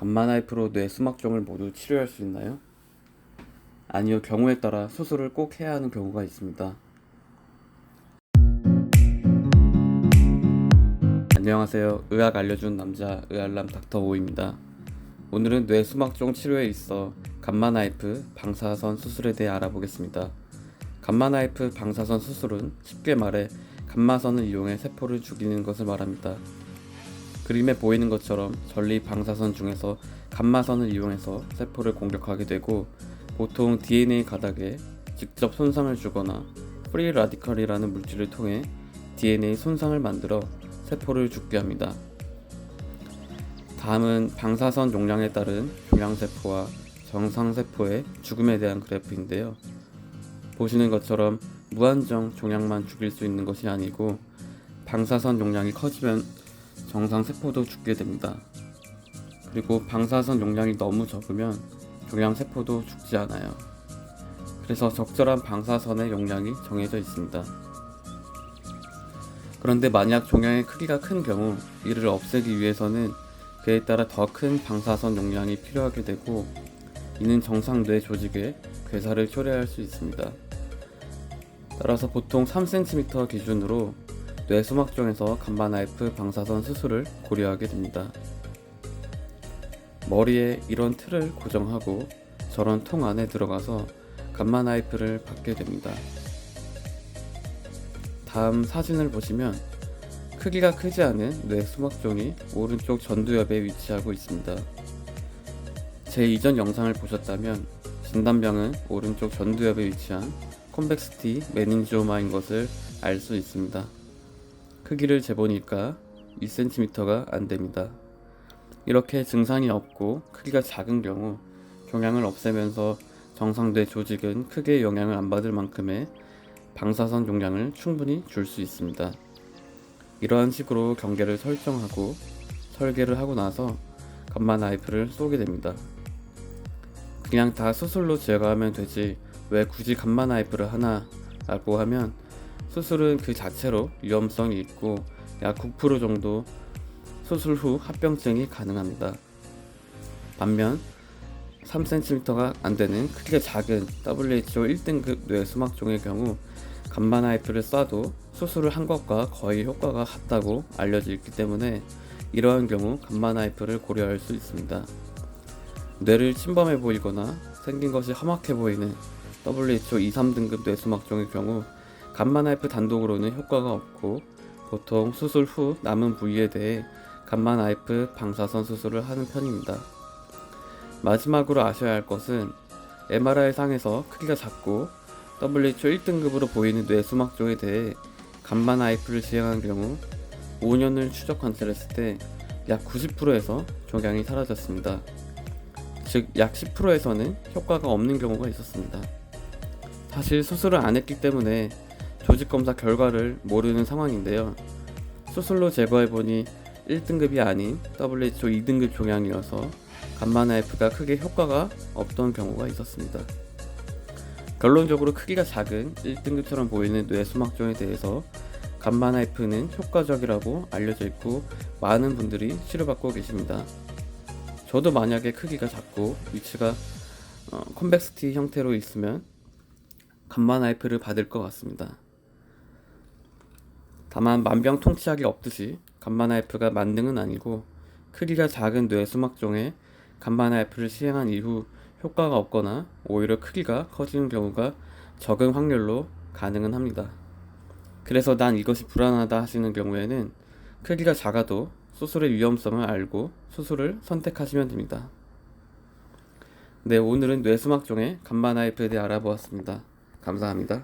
감마나이프로 뇌 수막종을 모두 치료할 수 있나요? 아니요, 경우에 따라 수술을 꼭 해야 하는 경우가 있습니다. 안녕하세요. 의학 알려준 남자 의알람 닥터5입니다. 오늘은 뇌 수막종 치료에 있어 감마나이프 방사선 수술에 대해 알아보겠습니다. 감마나이프 방사선 수술은 쉽게 말해 감마선을 이용해 세포를 죽이는 것을 말합니다. 그림에 보이는 것처럼 전리 방사선 중에서 감마선을 이용해서 세포를 공격하게 되고, 보통 DNA 가닥에 직접 손상을 주거나 프리 라디컬이라는 물질을 통해 DNA 손상을 만들어 세포를 죽게 합니다. 다음은 방사선 용량에 따른 종양세포와 정상세포의 죽음에 대한 그래프인데요. 보시는 것처럼 무한정 종양만 죽일 수 있는 것이 아니고, 방사선 용량이 커지면 정상세포도 죽게 됩니다. 그리고 방사선 용량이 너무 적으면 종양세포도 죽지 않아요. 그래서 적절한 방사선의 용량이 정해져 있습니다. 그런데 만약 종양의 크기가 큰 경우 이를 없애기 위해서는 그에 따라 더 큰 방사선 용량이 필요하게 되고, 이는 정상 뇌 조직에 괴사를 초래할 수 있습니다. 따라서 보통 3cm 기준으로 뇌 수막종에서 감마나이프 방사선 수술을 고려하게 됩니다. 머리에 이런 틀을 고정하고 저런 통 안에 들어가서 감마나이프를 받게 됩니다. 다음 사진을 보시면 크기가 크지 않은 뇌 수막종이 오른쪽 전두엽에 위치하고 있습니다. 제 이전 영상을 보셨다면 진단병은 오른쪽 전두엽에 위치한 콘벡시티 메닌지오마인 것을 알 수 있습니다. 크기를 재보니까 2cm가 안됩니다. 이렇게 증상이 없고 크기가 작은 경우 종양을 없애면서 정상뇌 조직은 크게 영향을 안 받을 만큼의 방사선 용량을 충분히 줄 수 있습니다. 이러한 식으로 경계를 설정하고 설계를 하고 나서 감마나이프를 쏘게 됩니다. 그냥 다 수술로 제거하면 되지 왜 굳이 감마나이프를 하나 라고 하면, 수술은 그 자체로 위험성이 있고 약 9% 정도 수술 후 합병증이 가능합니다. 반면 3cm가 안되는 크기가 작은 WHO 1등급 뇌 수막종의 경우 감마나이프를 쏴도 수술을 한 것과 거의 효과가 같다고 알려져 있기 때문에 이러한 경우 감마나이프를 고려할 수 있습니다. 뇌를 침범해 보이거나 생긴 것이 험악해 보이는 WHO 2, 3등급 뇌 수막종의 경우 감마나이프 단독으로는 효과가 없고, 보통 수술 후 남은 부위에 대해 감마나이프 방사선 수술을 하는 편입니다. 마지막으로 아셔야 할 것은 MRI 상에서 크기가 작고 WHO 1등급으로 보이는 뇌 수막종에 대해 감마나이프를 시행한 경우 5년을 추적 관찰했을 때 약 90%에서 종양이 사라졌습니다. 즉 약 10%에서는 효과가 없는 경우가 있었습니다. 사실 수술을 안 했기 때문에 조직검사 결과를 모르는 상황인데요. 수술로 제거해보니 1등급이 아닌 WHO 2등급 종양이어서 감마나이프가 크게 효과가 없던 경우가 있었습니다. 결론적으로 크기가 작은 1등급처럼 보이는 뇌 수막종에 대해서 감마나이프는 효과적이라고 알려져 있고 많은 분들이 치료받고 계십니다. 저도 만약에 크기가 작고 위치가 콘벡시티 형태로 있으면 감마나이프를 받을 것 같습니다. 다만 만병통치약이 없듯이 감마나이프가 만능은 아니고, 크기가 작은 뇌 수막종에 감마나이프를 시행한 이후 효과가 없거나 오히려 크기가 커지는 경우가 적은 확률로 가능은 합니다. 그래서 난 이것이 불안하다 하시는 경우에는 크기가 작아도 수술의 위험성을 알고 수술을 선택하시면 됩니다. 네, 오늘은 뇌 수막종의 감마나이프에 대해 알아보았습니다. 감사합니다.